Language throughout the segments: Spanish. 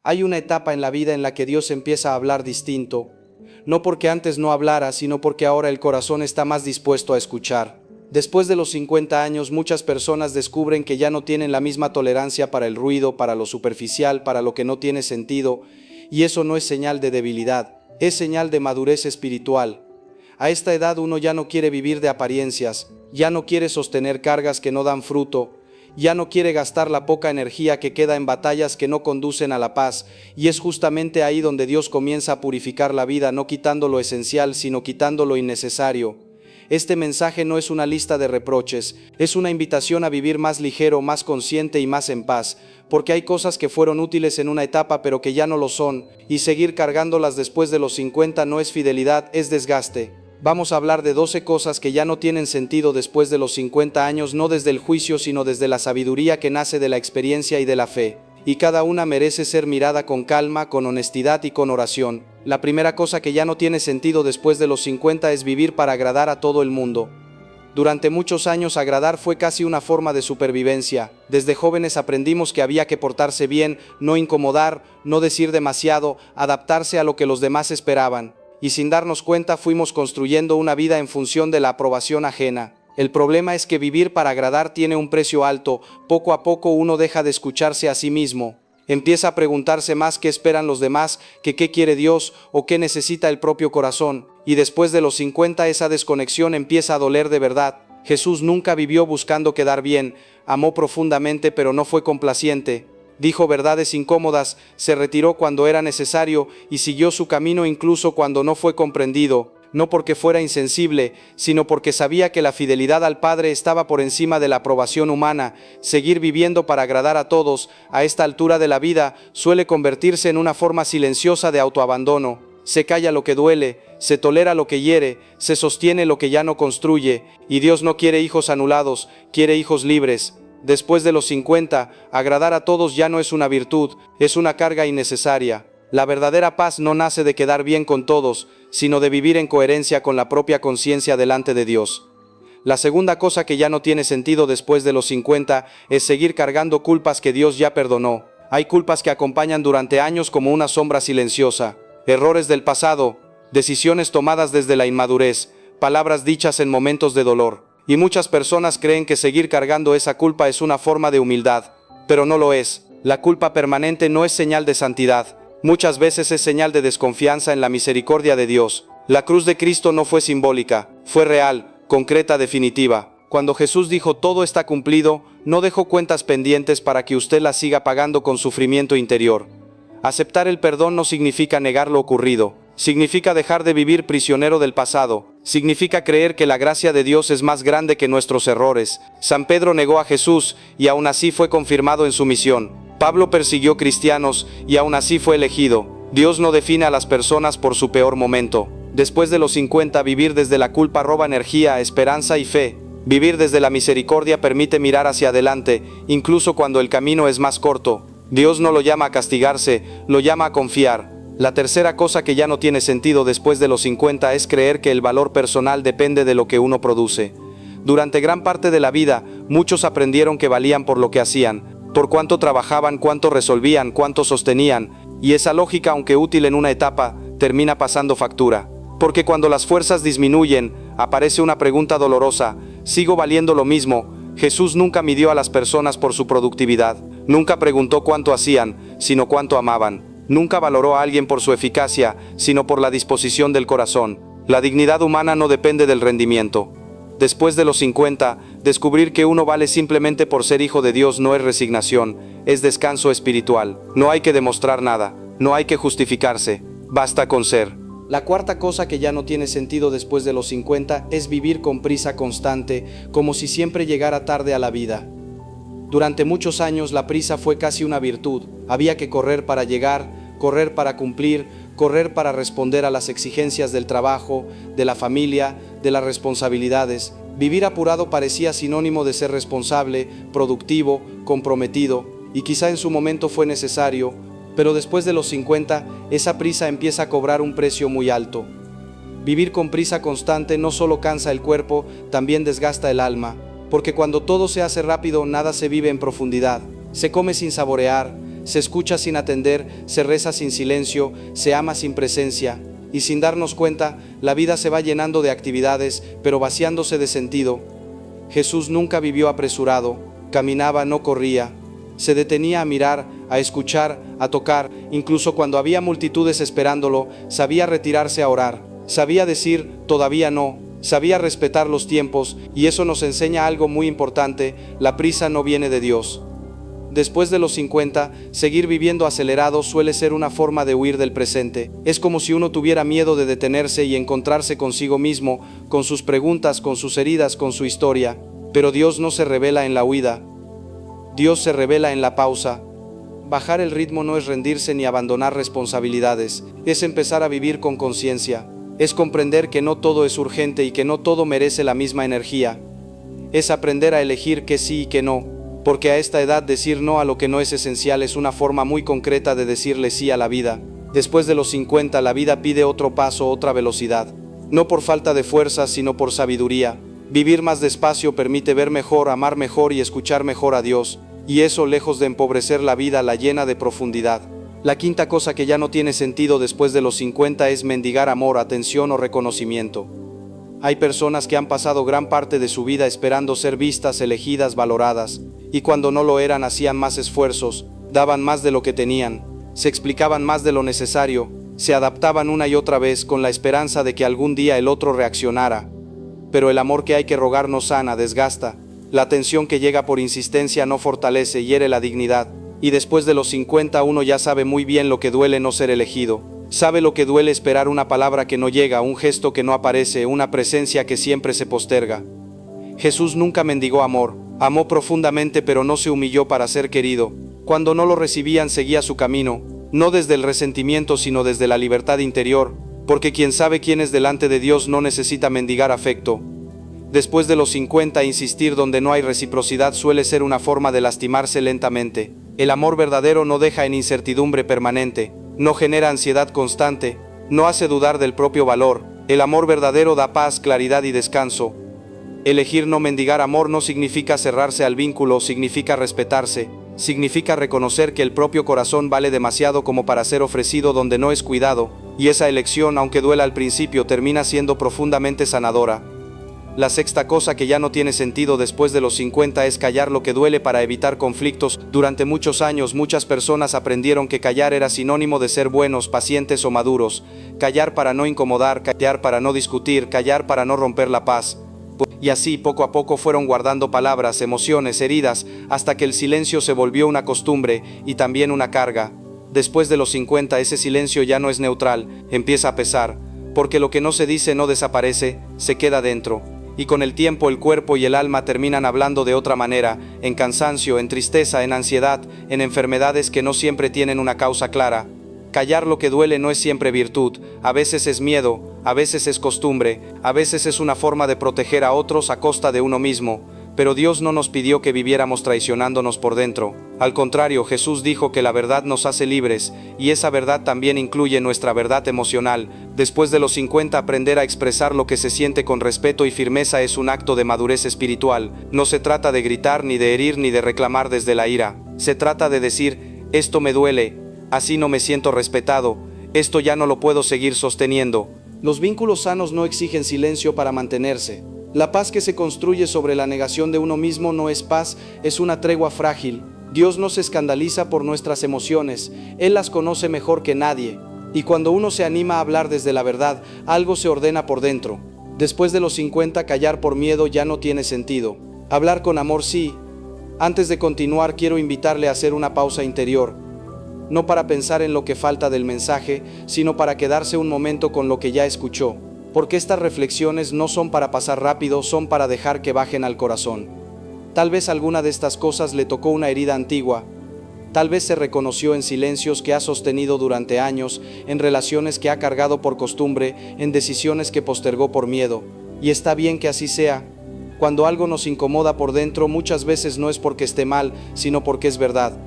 Hay una etapa en la vida en la que Dios empieza a hablar distinto, no porque antes no hablara, sino porque ahora el corazón está más dispuesto a escuchar. Después de los 50 años, muchas personas descubren que ya no tienen la misma tolerancia para el ruido, para lo superficial, para lo que no tiene sentido, y eso no es señal de debilidad, es señal de madurez espiritual. A esta edad uno ya no quiere vivir de apariencias, ya no quiere sostener cargas que no dan fruto, ya no quiere gastar la poca energía que queda en batallas que no conducen a la paz, y es justamente ahí donde Dios comienza a purificar la vida, no quitando lo esencial, sino quitando lo innecesario. Este mensaje no es una lista de reproches, es una invitación a vivir más ligero, más consciente y más en paz, porque hay cosas que fueron útiles en una etapa pero que ya no lo son, y seguir cargándolas después de los 50 no es fidelidad, es desgaste. Vamos a hablar de 12 cosas que ya no tienen sentido después de los 50 años, no desde el juicio, sino desde la sabiduría que nace de la experiencia y de la fe. Y cada una merece ser mirada con calma, con honestidad y con oración. La primera cosa que ya no tiene sentido después de los 50 es vivir para agradar a todo el mundo. Durante muchos años agradar fue casi una forma de supervivencia. Desde jóvenes aprendimos que había que portarse bien, no incomodar, no decir demasiado, adaptarse a lo que los demás esperaban. Y sin darnos cuenta fuimos construyendo una vida en función de la aprobación ajena. El problema es que vivir para agradar tiene un precio alto. Poco a poco uno deja de escucharse a sí mismo. Empieza a preguntarse más qué esperan los demás, que qué quiere Dios o qué necesita el propio corazón. Y después de los 50 esa desconexión empieza a doler de verdad. Jesús nunca vivió buscando quedar bien, amó profundamente pero no fue complaciente. Dijo verdades incómodas, se retiró cuando era necesario y siguió su camino incluso cuando no fue comprendido, no porque fuera insensible, sino porque sabía que la fidelidad al Padre estaba por encima de la aprobación humana. Seguir viviendo para agradar a todos, a esta altura de la vida, suele convertirse en una forma silenciosa de autoabandono. Se calla lo que duele, se tolera lo que hiere, se sostiene lo que ya no construye, y Dios no quiere hijos anulados, quiere hijos libres. Después de los 50, agradar a todos ya no es una virtud, es una carga innecesaria. La verdadera paz no nace de quedar bien con todos, sino de vivir en coherencia con la propia conciencia delante de Dios. La segunda cosa que ya no tiene sentido después de los 50 es seguir cargando culpas que Dios ya perdonó. Hay culpas que acompañan durante años como una sombra silenciosa. Errores del pasado, decisiones tomadas desde la inmadurez, palabras dichas en momentos de dolor. Y muchas personas creen que seguir cargando esa culpa es una forma de humildad, pero no lo es. La culpa permanente no es señal de santidad. Muchas veces es señal de desconfianza en la misericordia de Dios. La cruz de Cristo no fue simbólica, fue real, concreta, definitiva. Cuando Jesús dijo todo está cumplido, no dejó cuentas pendientes para que usted las siga pagando con sufrimiento interior. Aceptar el perdón no significa negar lo ocurrido. Significa dejar de vivir prisionero del pasado. Significa creer que la gracia de Dios es más grande que nuestros errores. San Pedro negó a Jesús y aún así fue confirmado en su misión. Pablo persiguió cristianos y aún así fue elegido. Dios no define a las personas por su peor momento. Después de los 50, vivir desde la culpa roba energía, esperanza y fe. Vivir desde la misericordia permite mirar hacia adelante, incluso cuando el camino es más corto. Dios no lo llama a castigarse, lo llama a confiar. La tercera cosa que ya no tiene sentido después de los 50 es creer que el valor personal depende de lo que uno produce. Durante gran parte de la vida, muchos aprendieron que valían por lo que hacían, por cuánto trabajaban, cuánto resolvían, cuánto sostenían, y esa lógica, aunque útil en una etapa, termina pasando factura. Porque cuando las fuerzas disminuyen, aparece una pregunta dolorosa: ¿sigo valiendo lo mismo? Jesús nunca midió a las personas por su productividad, nunca preguntó cuánto hacían, sino cuánto amaban. Nunca valoró a alguien por su eficacia, sino por la disposición del corazón. La dignidad humana no depende del rendimiento. Después de los 50, descubrir que uno vale simplemente por ser hijo de Dios no es resignación, es descanso espiritual. No hay que demostrar nada, no hay que justificarse, basta con ser. La cuarta cosa que ya no tiene sentido después de los 50 es vivir con prisa constante, como si siempre llegara tarde a la vida. Durante muchos años la prisa fue casi una virtud. Había que correr para llegar, correr para cumplir, correr para responder a las exigencias del trabajo, de la familia, de las responsabilidades. Vivir apurado parecía sinónimo de ser responsable, productivo, comprometido, y quizá en su momento fue necesario, pero después de los 50, esa prisa empieza a cobrar un precio muy alto. Vivir con prisa constante no solo cansa el cuerpo, también desgasta el alma, porque cuando todo se hace rápido, nada se vive en profundidad. Se come sin saborear, Se escucha sin atender, se reza sin silencio, se ama sin presencia. Y sin darnos cuenta, la vida se va llenando de actividades, pero vaciándose de sentido. Jesús nunca vivió apresurado, caminaba, no corría. Se detenía a mirar, a escuchar, a tocar, incluso cuando había multitudes esperándolo, sabía retirarse a orar, sabía decir, todavía no, sabía respetar los tiempos, y eso nos enseña algo muy importante: la prisa no viene de Dios. Después de los 50, seguir viviendo acelerado suele ser una forma de huir del presente. Es como si uno tuviera miedo de detenerse y encontrarse consigo mismo, con sus preguntas, con sus heridas, con su historia. Pero Dios no se revela en la huida. Dios se revela en la pausa. Bajar el ritmo no es rendirse ni abandonar responsabilidades, es empezar a vivir con conciencia. Es comprender que no todo es urgente y que no todo merece la misma energía. Es aprender a elegir que sí y que no. Porque a esta edad decir no a lo que no es esencial es una forma muy concreta de decirle sí a la vida. Después de los 50 la vida pide otro paso, otra velocidad. No por falta de fuerza, sino por sabiduría. Vivir más despacio permite ver mejor, amar mejor y escuchar mejor a Dios. Y eso, lejos de empobrecer la vida, la llena de profundidad. La quinta cosa que ya no tiene sentido después de los 50 es mendigar amor, atención o reconocimiento. Hay personas que han pasado gran parte de su vida esperando ser vistas, elegidas, valoradas. Y cuando no lo eran hacían más esfuerzos, daban más de lo que tenían, se explicaban más de lo necesario, se adaptaban una y otra vez con la esperanza de que algún día el otro reaccionara. Pero el amor que hay que rogar no sana, desgasta. La atención que llega por insistencia no fortalece, hiere la dignidad. Y después de los 50 uno ya sabe muy bien lo que duele no ser elegido. Sabe lo que duele esperar una palabra que no llega, un gesto que no aparece, una presencia que siempre se posterga. Jesús nunca mendigó amor. Amó profundamente, pero no se humilló para ser querido. Cuando no lo recibían seguía su camino, no desde el resentimiento sino desde la libertad interior, porque quien sabe quién es delante de Dios no necesita mendigar afecto. Después de los 50 insistir donde no hay reciprocidad suele ser una forma de lastimarse lentamente. El amor verdadero no deja en incertidumbre permanente, no genera ansiedad constante, no hace dudar del propio valor. El amor verdadero da paz, claridad y descanso. Elegir no mendigar amor no significa cerrarse al vínculo, significa respetarse, significa reconocer que el propio corazón vale demasiado como para ser ofrecido donde no es cuidado, y esa elección, aunque duela al principio, termina siendo profundamente sanadora. La sexta cosa que ya no tiene sentido después de los 50 es callar lo que duele para evitar conflictos. Durante muchos años muchas personas aprendieron que callar era sinónimo de ser buenos, pacientes o maduros. Callar para no incomodar, callar para no discutir, callar para no romper la paz. Y así poco a poco fueron guardando palabras, emociones, heridas, hasta que el silencio se volvió una costumbre y también una carga. Después de los 50 ese silencio ya no es neutral, empieza a pesar, porque lo que no se dice no desaparece, se queda dentro. Y con el tiempo el cuerpo y el alma terminan hablando de otra manera, en cansancio, en tristeza, en ansiedad, en enfermedades que no siempre tienen una causa clara. Callar lo que duele no es siempre virtud, a veces es miedo, a veces es costumbre, a veces es una forma de proteger a otros a costa de uno mismo, pero Dios no nos pidió que viviéramos traicionándonos por dentro. Al contrario, Jesús dijo que la verdad nos hace libres, y esa verdad también incluye nuestra verdad emocional. Después de los 50 aprender a expresar lo que se siente con respeto y firmeza es un acto de madurez espiritual. No se trata de gritar, ni de herir, ni de reclamar desde la ira. Se trata de decir, esto me duele, así no me siento respetado, esto ya no lo puedo seguir sosteniendo. Los vínculos sanos no exigen silencio para mantenerse. La paz que se construye sobre la negación de uno mismo no es paz, es una tregua frágil. Dios no se escandaliza por nuestras emociones, Él las conoce mejor que nadie. Y cuando uno se anima a hablar desde la verdad, algo se ordena por dentro. Después de los 50, callar por miedo ya no tiene sentido. Hablar con amor sí. Antes de continuar, quiero invitarle a hacer una pausa interior. No para pensar en lo que falta del mensaje, sino para quedarse un momento con lo que ya escuchó. Porque estas reflexiones no son para pasar rápido, son para dejar que bajen al corazón. Tal vez alguna de estas cosas le tocó una herida antigua. Tal vez se reconoció en silencios que ha sostenido durante años, en relaciones que ha cargado por costumbre, en decisiones que postergó por miedo. Y está bien que así sea. Cuando algo nos incomoda por dentro, muchas veces no es porque esté mal, sino porque es verdad.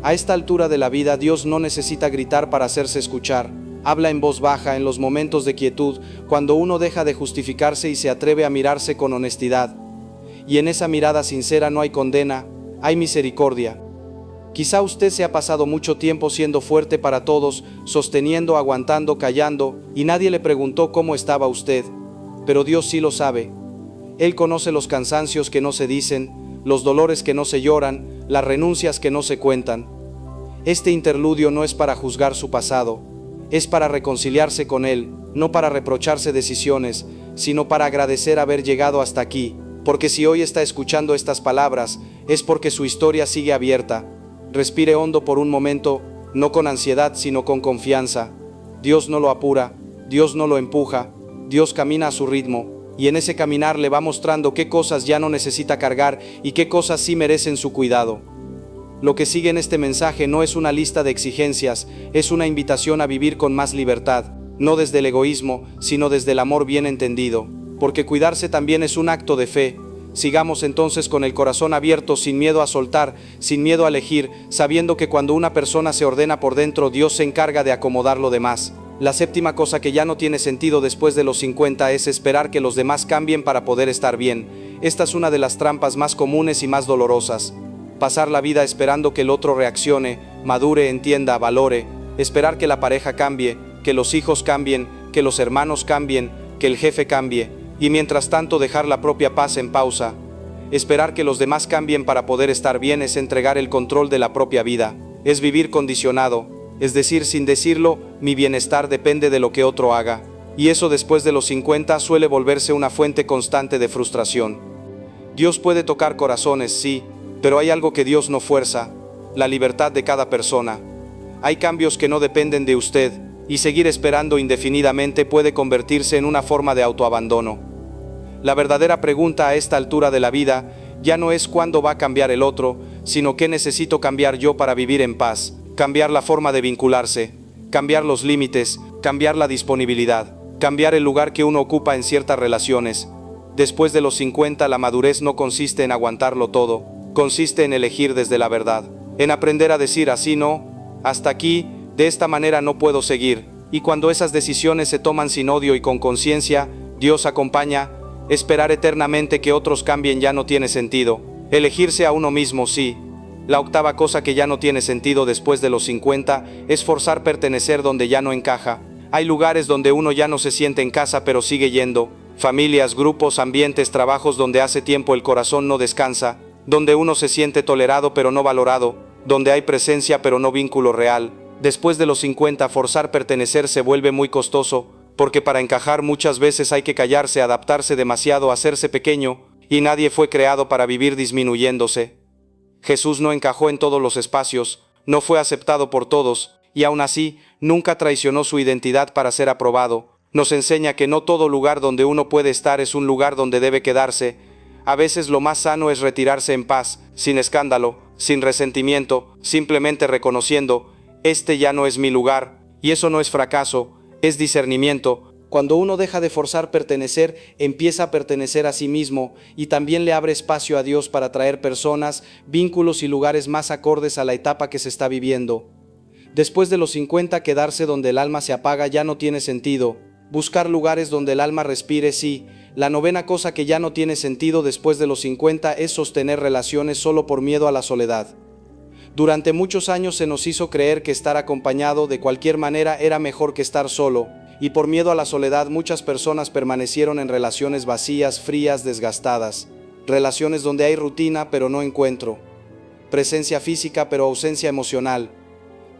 A esta altura de la vida, Dios no necesita gritar para hacerse escuchar. Habla en voz baja, en los momentos de quietud, cuando uno deja de justificarse y se atreve a mirarse con honestidad. Y en esa mirada sincera no hay condena, hay misericordia. Quizá usted se ha pasado mucho tiempo siendo fuerte para todos, sosteniendo, aguantando, callando, y nadie le preguntó cómo estaba usted. Pero Dios sí lo sabe. Él conoce los cansancios que no se dicen, los dolores que no se lloran, las renuncias que no se cuentan. Este interludio no es para juzgar su pasado, es para reconciliarse con Él, no para reprocharse decisiones, sino para agradecer haber llegado hasta aquí, porque si hoy está escuchando estas palabras, es porque su historia sigue abierta. Respire hondo por un momento, no con ansiedad, sino con confianza. Dios no lo apura, Dios no lo empuja, Dios camina a su ritmo, y en ese caminar le va mostrando qué cosas ya no necesita cargar y qué cosas sí merecen su cuidado. Lo que sigue en este mensaje no es una lista de exigencias, es una invitación a vivir con más libertad, no desde el egoísmo, sino desde el amor bien entendido, porque cuidarse también es un acto de fe. Sigamos entonces con el corazón abierto, sin miedo a soltar, sin miedo a elegir, sabiendo que cuando una persona se ordena por dentro, Dios se encarga de acomodar lo demás. La séptima cosa que ya no tiene sentido después de los 50 es esperar que los demás cambien para poder estar bien. Esta es una de las trampas más comunes y más dolorosas. Pasar la vida esperando que el otro reaccione, madure, entienda, valore, esperar que la pareja cambie, que los hijos cambien, que los hermanos cambien, que el jefe cambie. Y mientras tanto dejar la propia paz en pausa. Esperar que los demás cambien para poder estar bien es entregar el control de la propia vida, es vivir condicionado, es decir, sin decirlo, mi bienestar depende de lo que otro haga, y eso después de los 50 suele volverse una fuente constante de frustración. Dios puede tocar corazones, sí, pero hay algo que Dios no fuerza, la libertad de cada persona. Hay cambios que no dependen de usted, y seguir esperando indefinidamente puede convertirse en una forma de autoabandono. La verdadera pregunta a esta altura de la vida ya no es cuándo va a cambiar el otro, sino qué necesito cambiar yo para vivir en paz, cambiar la forma de vincularse, cambiar los límites, cambiar la disponibilidad, cambiar el lugar que uno ocupa en ciertas relaciones. Después de los 50, la madurez no consiste en aguantarlo todo, consiste en elegir desde la verdad, en aprender a decir así no, hasta aquí, de esta manera no puedo seguir, y cuando esas decisiones se toman sin odio y con conciencia, Dios acompaña. Esperar eternamente que otros cambien ya no tiene sentido. Elegirse a uno mismo sí. La octava cosa que ya no tiene sentido después de los 50 es forzar pertenecer donde ya no encaja. Hay lugares donde uno ya no se siente en casa pero sigue yendo. Familias, grupos, ambientes, trabajos donde hace tiempo el corazón no descansa. Donde uno se siente tolerado pero no valorado. Donde hay presencia pero no vínculo real. Después de los 50 forzar pertenecer se vuelve muy costoso. Porque para encajar muchas veces hay que callarse, adaptarse demasiado, hacerse pequeño, y nadie fue creado para vivir disminuyéndose. Jesús no encajó en todos los espacios, no fue aceptado por todos, y aún así, nunca traicionó su identidad para ser aprobado. Nos enseña que no todo lugar donde uno puede estar es un lugar donde debe quedarse. A veces lo más sano es retirarse en paz, sin escándalo, sin resentimiento, simplemente reconociendo, este ya no es mi lugar, y eso no es fracaso, es discernimiento. Cuando uno deja de forzar pertenecer, empieza a pertenecer a sí mismo y también le abre espacio a Dios para traer personas, vínculos y lugares más acordes a la etapa que se está viviendo. Después de los 50, quedarse donde el alma se apaga ya no tiene sentido. Buscar lugares donde el alma respire sí. La novena cosa que ya no tiene sentido después de los 50 es sostener relaciones solo por miedo a la soledad. Durante muchos años se nos hizo creer que estar acompañado de cualquier manera era mejor que estar solo, y por miedo a la soledad muchas personas permanecieron en relaciones vacías, frías, desgastadas. Relaciones donde hay rutina pero no encuentro. Presencia física pero ausencia emocional.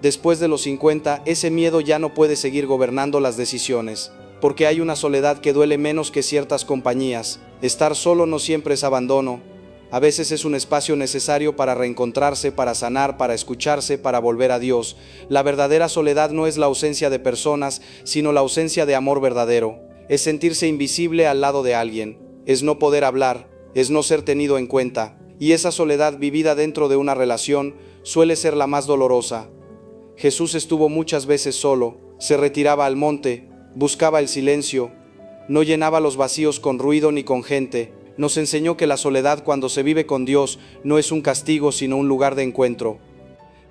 Después de los 50, ese miedo ya no puede seguir gobernando las decisiones, porque hay una soledad que duele menos que ciertas compañías. Estar solo no siempre es abandono. A veces es un espacio necesario para reencontrarse, para sanar, para escucharse, para volver a Dios. La verdadera soledad no es la ausencia de personas, sino la ausencia de amor verdadero. Es sentirse invisible al lado de alguien. Es no poder hablar, es no ser tenido en cuenta. Y esa soledad vivida dentro de una relación suele ser la más dolorosa. Jesús estuvo muchas veces solo, se retiraba al monte, buscaba el silencio, no llenaba los vacíos con ruido ni con gente. Nos enseñó que la soledad cuando se vive con Dios no es un castigo sino un lugar de encuentro.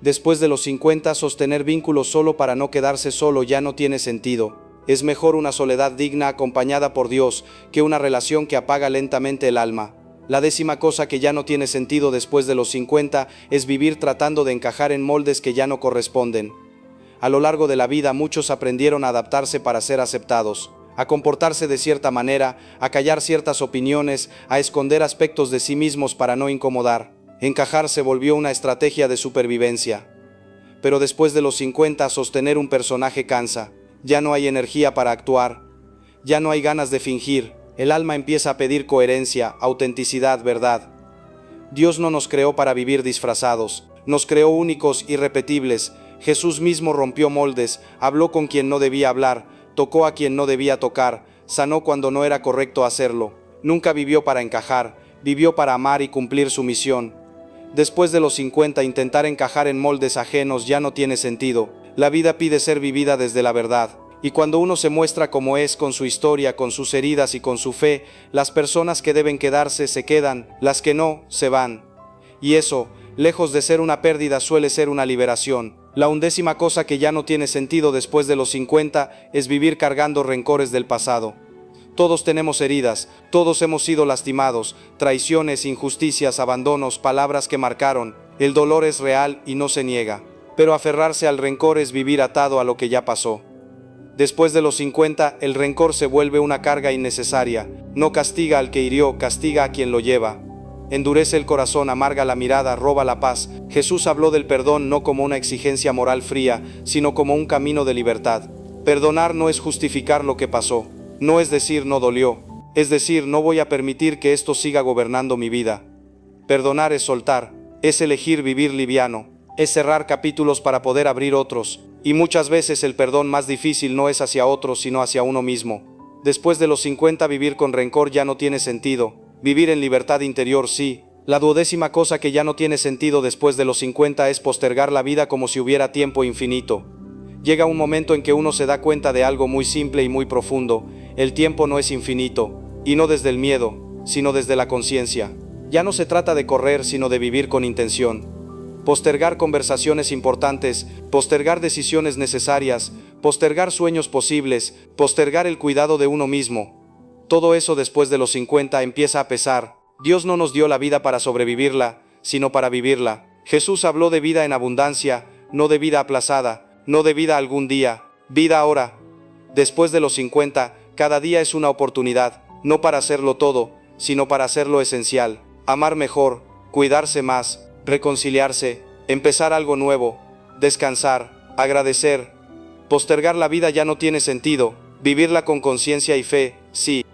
Después de los 50, sostener vínculos solo para no quedarse solo ya no tiene sentido. Es mejor una soledad digna acompañada por Dios que una relación que apaga lentamente el alma. La décima cosa que ya no tiene sentido después de los 50 es vivir tratando de encajar en moldes que ya no corresponden. A lo largo de la vida muchos aprendieron a adaptarse para ser aceptados, a comportarse de cierta manera, a callar ciertas opiniones, a esconder aspectos de sí mismos para no incomodar. Encajar se volvió una estrategia de supervivencia. Pero después de los 50 sostener un personaje cansa. Ya no hay energía para actuar. Ya no hay ganas de fingir. El alma empieza a pedir coherencia, autenticidad, verdad. Dios no nos creó para vivir disfrazados. Nos creó únicos, irrepetibles. Jesús mismo rompió moldes, habló con quien no debía hablar, tocó a quien no debía tocar, sanó cuando no era correcto hacerlo. Nunca vivió para encajar, vivió para amar y cumplir su misión. Después de los 50, intentar encajar en moldes ajenos ya no tiene sentido. La vida pide ser vivida desde la verdad. Y cuando uno se muestra como es, con su historia, con sus heridas y con su fe, las personas que deben quedarse se quedan, las que no, se van. Y eso, lejos de ser una pérdida, suele ser una liberación. La 11ª cosa que ya no tiene sentido después de los 50 es vivir cargando rencores del pasado. Todos tenemos heridas, todos hemos sido lastimados, traiciones, injusticias, abandonos, palabras que marcaron. El dolor es real y no se niega. Pero aferrarse al rencor es vivir atado a lo que ya pasó. Después de los 50, el rencor se vuelve una carga innecesaria. No castiga al que hirió, castiga a quien lo lleva. Endurece el corazón, amarga la mirada, roba la paz. Jesús habló del perdón no como una exigencia moral fría, sino como un camino de libertad. Perdonar no es justificar lo que pasó. No es decir no dolió. Es decir, no voy a permitir que esto siga gobernando mi vida. Perdonar es soltar. Es elegir vivir liviano. Es cerrar capítulos para poder abrir otros. Y muchas veces el perdón más difícil no es hacia otros, sino hacia uno mismo. Después de los 50 vivir con rencor ya no tiene sentido. Vivir en libertad interior sí. La 12ª cosa que ya no tiene sentido después de los 50 es postergar la vida como si hubiera tiempo infinito. Llega un momento en que uno se da cuenta de algo muy simple y muy profundo. El tiempo no es infinito, y no desde el miedo, sino desde la conciencia. Ya no se trata de correr, sino de vivir con intención. Postergar conversaciones importantes, postergar decisiones necesarias, postergar sueños posibles, postergar el cuidado de uno mismo. Todo eso después de los 50 empieza a pesar. Dios no nos dio la vida para sobrevivirla, sino para vivirla. Jesús habló de vida en abundancia, no de vida aplazada, no de vida algún día, vida ahora. Después de los 50, cada día es una oportunidad, no para hacerlo todo, sino para hacerlo esencial. Amar mejor, cuidarse más, reconciliarse, empezar algo nuevo, descansar, agradecer. Postergar la vida ya no tiene sentido, vivirla con conciencia y fe, sí.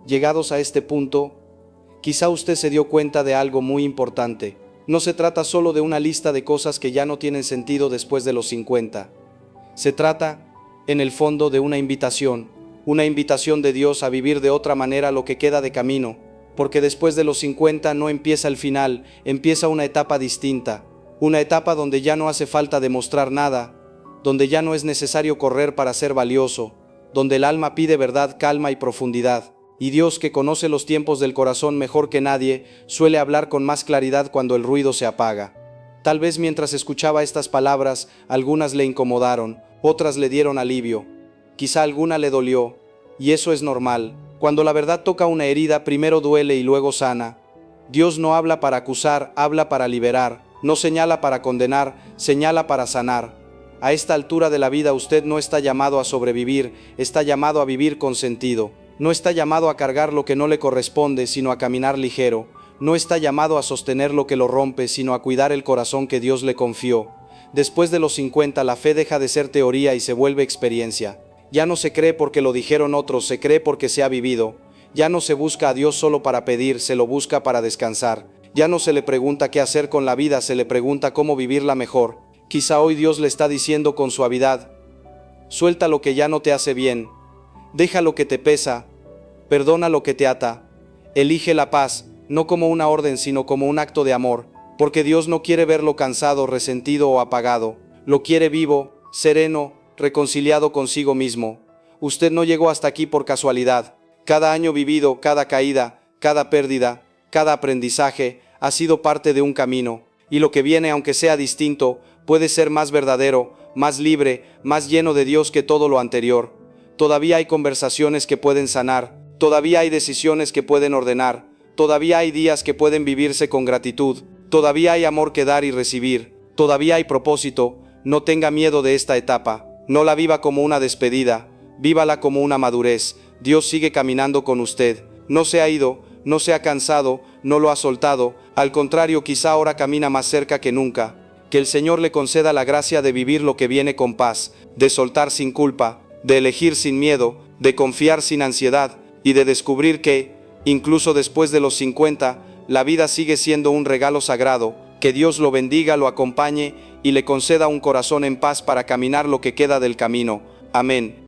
Llegados a este punto, quizá usted se dio cuenta de algo muy importante. No se trata solo de una lista de cosas que ya no tienen sentido después de los 50. Se trata, en el fondo, de una invitación de Dios a vivir de otra manera lo que queda de camino, porque después de los 50 no empieza el final, empieza una etapa distinta, una etapa donde ya no hace falta demostrar nada, donde ya no es necesario correr para ser valioso, donde el alma pide verdad, calma y profundidad. Y Dios, que conoce los tiempos del corazón mejor que nadie, suele hablar con más claridad cuando el ruido se apaga. Tal vez mientras escuchaba estas palabras, algunas le incomodaron, otras le dieron alivio. Quizá alguna le dolió, y eso es normal. Cuando la verdad toca una herida, primero duele y luego sana. Dios no habla para acusar, habla para liberar. No señala para condenar, señala para sanar. A esta altura de la vida usted no está llamado a sobrevivir, está llamado a vivir con sentido. No está llamado a cargar lo que no le corresponde, sino a caminar ligero. No está llamado a sostener lo que lo rompe, sino a cuidar el corazón que Dios le confió. Después de los 50, la fe deja de ser teoría y se vuelve experiencia. Ya no se cree porque lo dijeron otros, se cree porque se ha vivido. Ya no se busca a Dios solo para pedir, se lo busca para descansar. Ya no se le pregunta qué hacer con la vida, se le pregunta cómo vivirla mejor. Quizá hoy Dios le está diciendo con suavidad: suelta lo que ya no te hace bien. Deja lo que te pesa, perdona lo que te ata, elige la paz, no como una orden sino como un acto de amor, porque Dios no quiere verlo cansado, resentido o apagado, lo quiere vivo, sereno, reconciliado consigo mismo. Usted no llegó hasta aquí por casualidad. Cada año vivido, cada caída, cada pérdida, cada aprendizaje ha sido parte de un camino, y lo que viene, aunque sea distinto, puede ser más verdadero, más libre, más lleno de Dios que todo lo anterior. todavía hay conversaciones que pueden sanar, todavía hay decisiones que pueden ordenar, todavía hay días que pueden vivirse con gratitud, todavía hay amor que dar y recibir, todavía hay propósito. No tenga miedo de esta etapa, no la viva como una despedida, vívala como una madurez. Dios sigue caminando con usted, no se ha ido, no se ha cansado, no lo ha soltado, al contrario, quizá ahora camina más cerca que nunca. Que el Señor le conceda la gracia de vivir lo que viene con paz, de soltar sin culpa, de elegir sin miedo, de confiar sin ansiedad y de descubrir que, incluso después de los 50, la vida sigue siendo un regalo sagrado. Que Dios lo bendiga, lo acompañe y le conceda un corazón en paz para caminar lo que queda del camino. Amén.